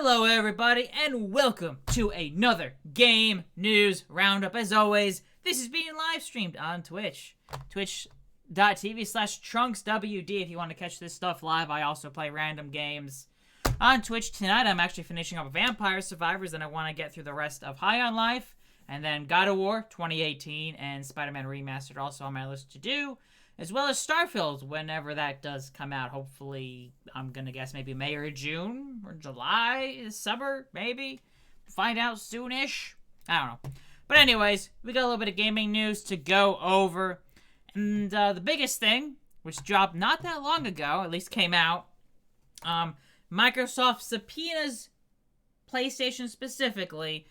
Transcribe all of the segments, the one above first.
Hello everybody and welcome to another Game News Roundup. As always, this is being live streamed on Twitch. Twitch.tv/TrunksWD if you want to catch this stuff live. I also play random games on Twitch. Tonight I'm actually finishing up Vampire Survivors and I want to get through the rest of High on Life. And then God of War 2018 and SpiderMan Remastered also on my list to do. As well as Starfield, whenever that does come out. Hopefully, I'm going to guess maybe May or June or July, summer, maybe. Find out soonish. I don't know. But anyways, we got a little bit of gaming news to go over. And the biggest thing, which dropped not that long ago, at least came out, Microsoft subpoenas PlayStation specifically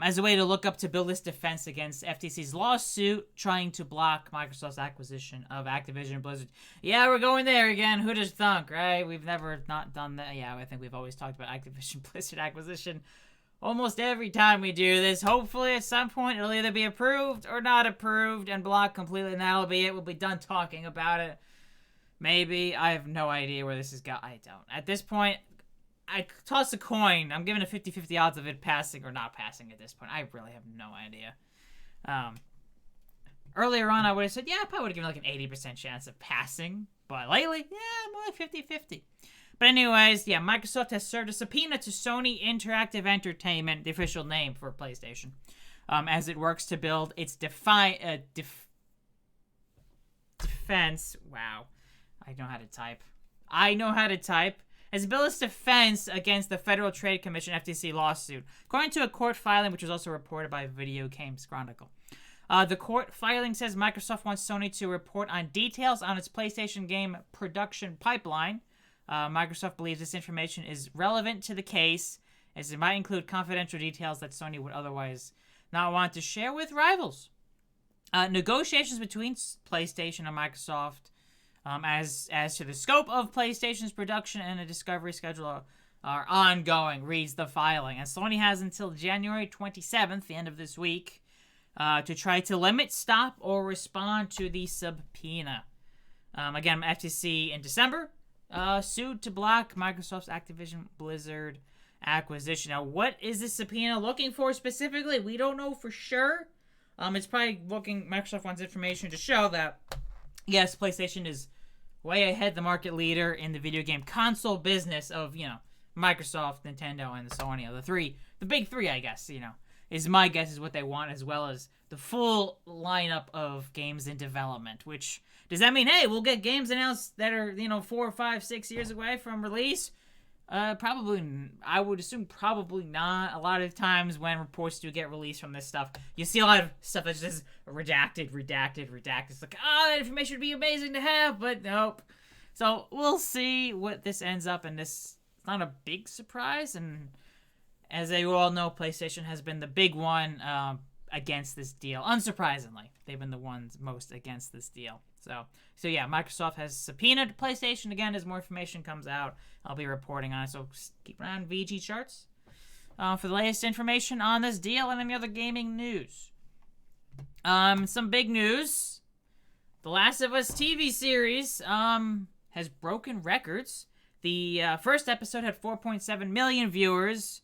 as a way to look up to build its defense against FTC's lawsuit trying to block Microsoft's acquisition of Activision Blizzard. Yeah, we're going there again. Who'd have thunk, right? We've never not done that. Yeah, I think we've always talked about Activision Blizzard acquisition almost every time we do this. Hopefully at some point it'll either be approved or not approved and blocked completely, and that'll be it. We'll be done talking about it. Maybe. I have no idea where this is going. I don't. At this point, I toss a coin. I'm giving a 50-50 odds of it passing or not passing at this point. I really have no idea. Earlier on, I would have said, yeah, I probably would have given like an 80% chance of passing. But lately, yeah, more like 50-50. But anyways, yeah, Microsoft has served a subpoena to Sony Interactive Entertainment, the official name for PlayStation, as it works to build its defense. Wow. I know how to type. As it builds defense against the Federal Trade Commission FTC lawsuit, according to a court filing which was also reported by Video Games Chronicle. The court filing says Microsoft wants Sony to report on details on its PlayStation game production pipeline. Microsoft believes this information is relevant to the case, as it might include confidential details that Sony would otherwise not want to share with rivals. Negotiations between PlayStation and Microsoft as to the scope of PlayStation's production and the discovery schedule are ongoing, reads the filing. And Sony has until January 27th, the end of this week, to try to limit, stop, or respond to the subpoena. Again, FTC in December sued to block Microsoft's Activision Blizzard acquisition. Now, what is this subpoena looking for specifically? We don't know for sure. It's probably Microsoft wants information to show that yes, PlayStation is way ahead, the market leader in the video game console business of, Microsoft, Nintendo, and Sony. The big three, I guess, is my guess is what they want, as well as the full lineup of games in development. Which, does that mean, hey, we'll get games announced that are, 4, 5, 6 years away from release? Probably, I would assume probably not. A lot of times when reports do get released from this stuff, you see a lot of stuff that's just redacted. It's like, that information would be amazing to have, but nope. So we'll see what this ends up in. This it's not a big surprise, and as you all know, PlayStation has been the big one against this deal. Unsurprisingly, they've been the ones most against this deal. So yeah, Microsoft has subpoenaed PlayStation again as more information comes out. I'll be reporting on it, so keep an eye on VGChartz for the latest information on this deal and any other gaming news. Some big news. The Last of Us TV series has broken records. The first episode had 4.7 million viewers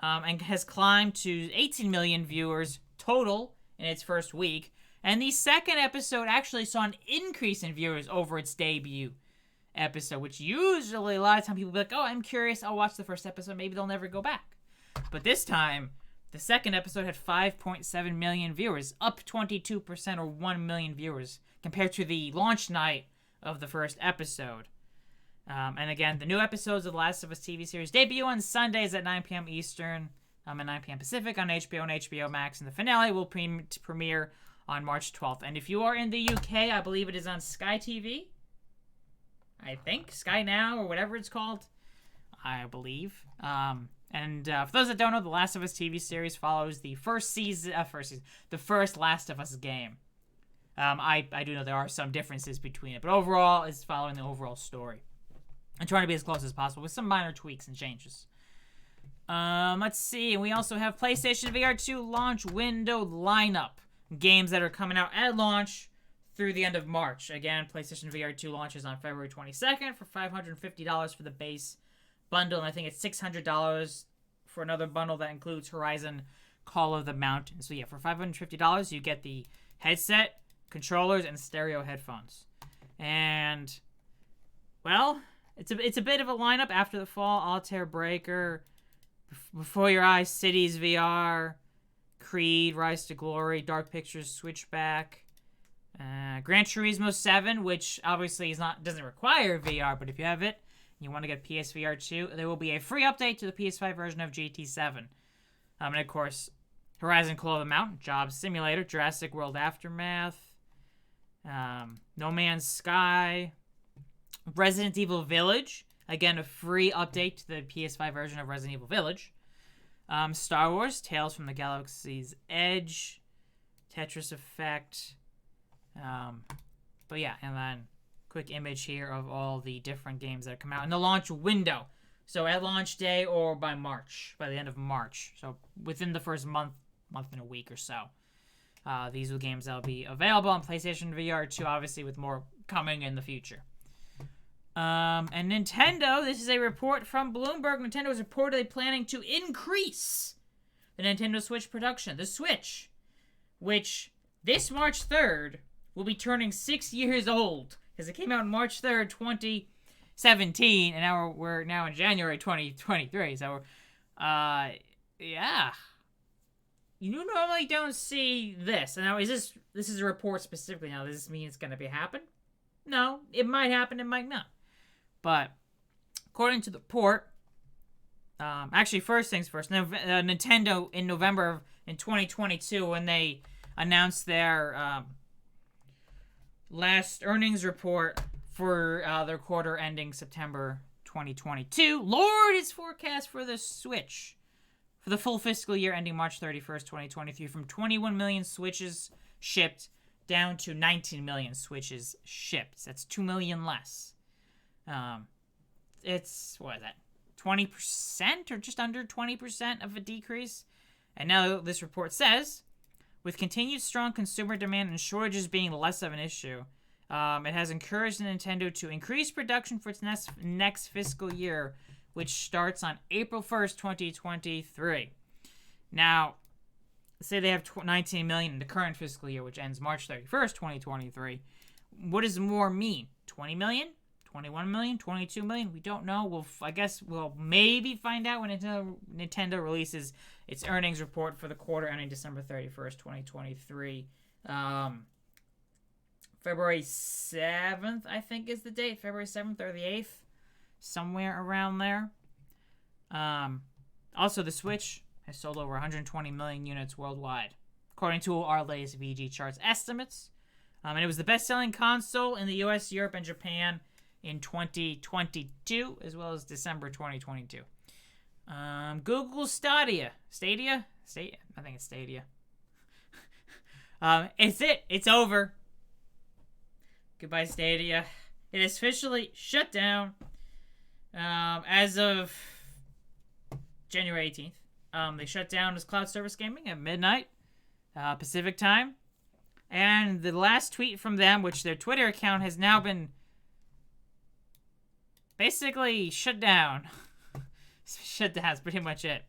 and has climbed to 18 million viewers total in its first week. And the second episode actually saw an increase in viewers over its debut episode, which usually a lot of times people be like, oh, I'm curious, I'll watch the first episode, maybe they'll never go back. But this time, the second episode had 5.7 million viewers, up 22% or 1 million viewers compared to the launch night of the first episode. And again, the new episodes of The Last of Us TV series debut on Sundays at 9 p.m. Eastern and 9 p.m. Pacific on HBO and HBO Max, and the finale will premiere on March 12th. And if you are in the UK, I believe it is on Sky TV. I think. Sky Now, or whatever it's called. I believe. And for those that don't know, The Last of Us TV series follows the first Last of Us game. I do know there are some differences between it, but overall, it's following the overall story. I'm trying to be as close as possible with some minor tweaks and changes. Let's see. We also have PlayStation VR 2 launch window lineup. Games that are coming out at launch through the end of March. Again, PlayStation VR 2 launches on February 22nd for $550 for the base bundle, and I think it's $600 for another bundle that includes Horizon Call of the Mountain. So yeah, for $550, you get the headset, controllers, and stereo headphones. And, well, it's a bit of a lineup after the fall. Altair Breaker, Before Your Eyes, Cities VR, Creed, Rise to Glory, Dark Pictures Switchback, Gran Turismo 7, which obviously doesn't require VR, but if you have it, you want to get PSVR 2, there will be a free update to the PS5 version of GT7. And of course, Horizon Call of the Mountain, Job Simulator, Jurassic World Aftermath, No Man's Sky, Resident Evil Village, again, a free update to the PS5 version of Resident Evil Village, Star Wars, Tales from the Galaxy's Edge, Tetris Effect, but yeah, and then quick image here of all the different games that come out in the launch window. So at launch day or by the end of March. So within the first month and a week or so. These are games that will be available on PlayStation VR 2, obviously with more coming in the future. And Nintendo, this is a report from Bloomberg. Nintendo is reportedly planning to increase the Nintendo Switch production. The Switch, which this March 3rd will be turning 6 years old. Because it came out on March 3rd, 2017, and now we're now in January 2023. So, yeah. You normally don't see this. And now, this is a report specifically. Now, does this mean it's going to happen? No. It might happen, it might not. But, according to the report, actually, first things first, Nintendo in November in 2022, when they announced their last earnings report for their quarter ending September 2022, lowered its forecast for the Switch for the full fiscal year ending March 31st, 2023, from 21 million Switches shipped down to 19 million Switches shipped. That's 2 million less. It's, what is that, 20% or just under 20% of a decrease? And now this report says, with continued strong consumer demand and shortages being less of an issue, it has encouraged Nintendo to increase production for its next fiscal year, which starts on April 1st, 2023. Now, say they have 19 million in the current fiscal year, which ends March 31st, 2023. What does more mean? 20 million? 21 million? 22 million? We don't know. I guess we'll maybe find out when Nintendo releases its earnings report for the quarter ending December 31st, 2023. February 7th, I think, is the date. February 7th or the 8th. Somewhere around there. Also, the Switch has sold over 120 million units worldwide, according to our latest VGChartz estimates. And it was the best-selling console in the US, Europe, and Japan in 2022, as well as December 2022. Google Stadia. Stadia? I think it's Stadia. It's it. It's over. Goodbye, Stadia. It is officially shut down as of January 18th. They shut down as cloud service gaming at midnight Pacific time. And the last tweet from them, which their Twitter account has now been basically shut down. Shut down is pretty much it.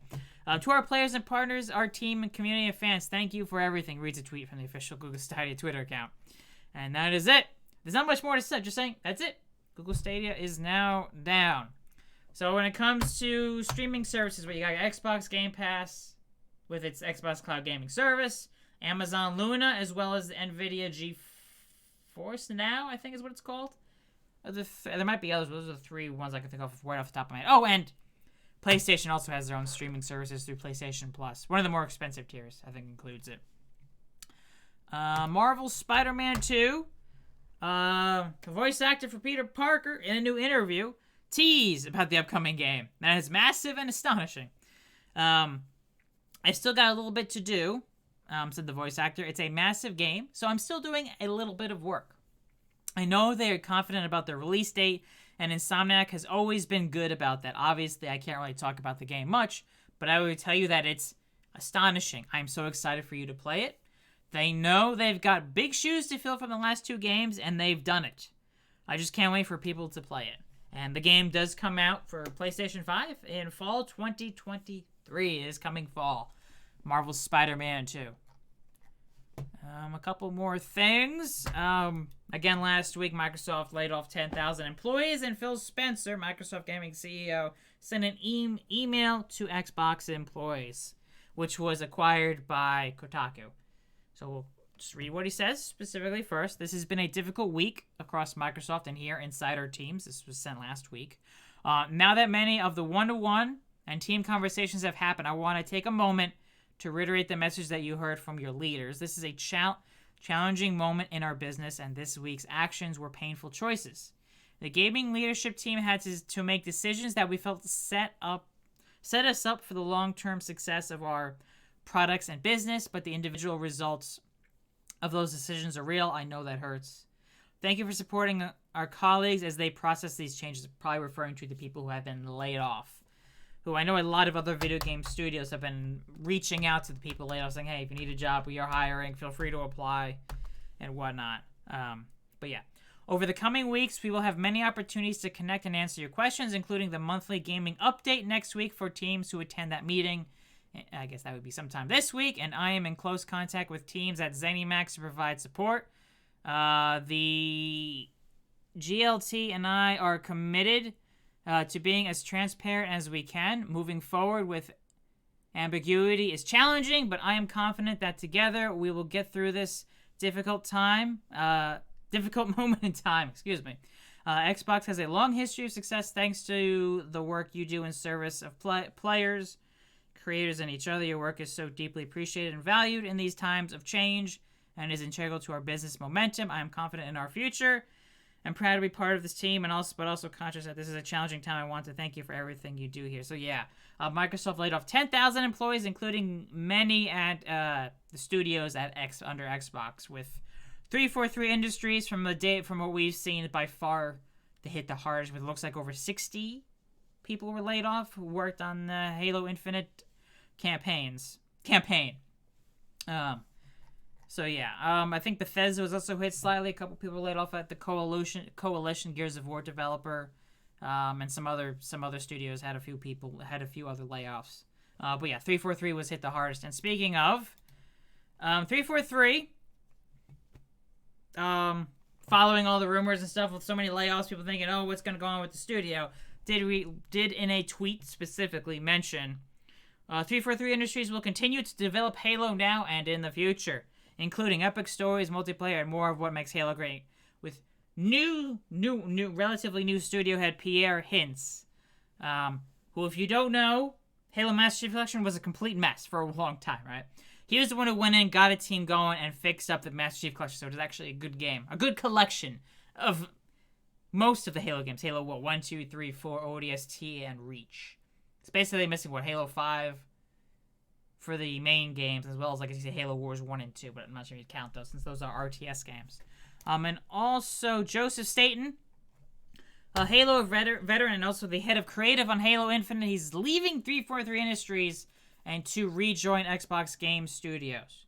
To our players and partners, our team and community of fans, thank you for everything, reads a tweet from the official Google Stadia Twitter account. And that is it. There's not much more to say. Just saying, that's it. Google Stadia is now down. So when it comes to streaming services, where you got Xbox Game Pass with its Xbox Cloud Gaming Service, Amazon Luna, as well as the NVIDIA GeForce Now, I think is what it's called. There might be others, but those are the three ones I can think of right off the top of my head. Oh, and PlayStation also has their own streaming services through PlayStation Plus. One of the more expensive tiers, I think, includes it. Marvel's Spider-Man 2. The voice actor for Peter Parker, in a new interview, teased about the upcoming game. That is massive and astonishing. I still got a little bit to do, said the voice actor. It's a massive game, so I'm still doing a little bit of work. I know they are confident about their release date, and Insomniac has always been good about that. Obviously, I can't really talk about the game much, but I would tell you that it's astonishing. I'm so excited for you to play it. They know they've got big shoes to fill from the last two games, and they've done it. I just can't wait for people to play it. And the game does come out for PlayStation 5 in fall 2023. It is coming fall. Marvel's Spider-Man 2. A couple more things. Again, last week, Microsoft laid off 10,000 employees, and Phil Spencer, Microsoft Gaming CEO, sent an email to Xbox employees, which was acquired by Kotaku. So we'll just read what he says specifically first. This has been a difficult week across Microsoft and here inside our teams. This was sent last week. Now that many of the one-to-one and team conversations have happened, I want to take a moment to reiterate the message that you heard from your leaders. This is a challenging moment in our business, and this week's actions were painful choices. The gaming leadership team had to make decisions that we felt set us up for the long-term success of our products and business, but the individual results of those decisions are real. I know that hurts. Thank you for supporting our colleagues as they process these changes. Probably referring to the people who have been laid off, who I know a lot of other video game studios have been reaching out to the people laid off, saying, hey, if you need a job, we are hiring, feel free to apply, and whatnot. But yeah, over the coming weeks, we will have many opportunities to connect and answer your questions, including the monthly gaming update next week for teams who attend that meeting. I guess that would be sometime this week, and I am in close contact with teams at ZeniMax to provide support. The GLT and I are committed to being as transparent as we can. Moving forward with ambiguity is challenging, but I am confident that together we will get through this difficult moment in time. Xbox has a long history of success thanks to the work you do in service of players, creators, and each other. Your work is so deeply appreciated and valued in these times of change and is integral to our business momentum. I am confident in our future. I'm proud to be part of this team, but also conscious that this is a challenging time. I want to thank you for everything you do here. So yeah, Microsoft laid off 10,000 employees, including many at the studios under Xbox. With 343 Industries, from what we've seen, by far they hit the hardest. With it looks like over 60 people were laid off who worked on the Halo Infinite campaign. So yeah, I think Bethesda was also hit slightly. A couple people laid off at the Coalition Gears of War developer, and some other studios had a few other layoffs. But yeah, 343 was hit the hardest. And speaking of 343, following all the rumors and stuff with so many layoffs, people thinking, oh, what's gonna go on with the studio? Did in a tweet specifically mention 343 Industries will continue to develop Halo now and in the future, including epic stories, multiplayer, and more of what makes Halo great. With relatively new studio head Pierre Hintz, who, if you don't know, Halo Master Chief Collection was a complete mess for a long time, right? He was the one who went in, got a team going, and fixed up the Master Chief Collection, so it was actually a good game. A good collection of most of the Halo games. Halo 1, 2, 3, 4, ODST, and Reach. It's basically missing, Halo 5 for the main games, as well as, like I said, Halo Wars 1 and 2, but I'm not sure you'd count those since those are RTS games. And also Joseph Staten, a Halo veteran and also the head of creative on Halo Infinite. He's leaving 343 Industries and to rejoin Xbox Game Studios.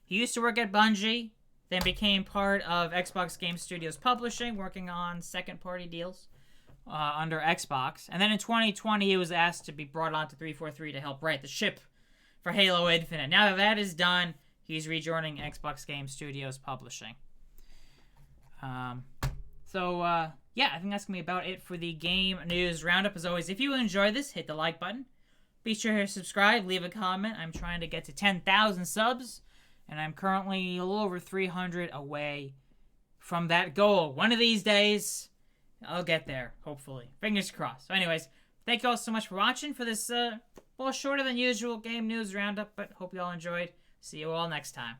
He used to work at Bungie, then became part of Xbox Game Studios Publishing, working on second-party deals under Xbox. And then in 2020, he was asked to be brought on to 343 to help write the ship for Halo Infinite. Now that is done, he's rejoining Xbox Game Studios Publishing. Yeah, I think that's going to be about it for the Game News Roundup. As always, if you enjoy this, hit the like button. Be sure to subscribe, leave a comment. I'm trying to get to 10,000 subs, and I'm currently a little over 300 away from that goal. One of these days, I'll get there, hopefully. Fingers crossed. So anyways, thank you all so much for watching for this, shorter than usual Game News Roundup, but hope you all enjoyed. See you all next time.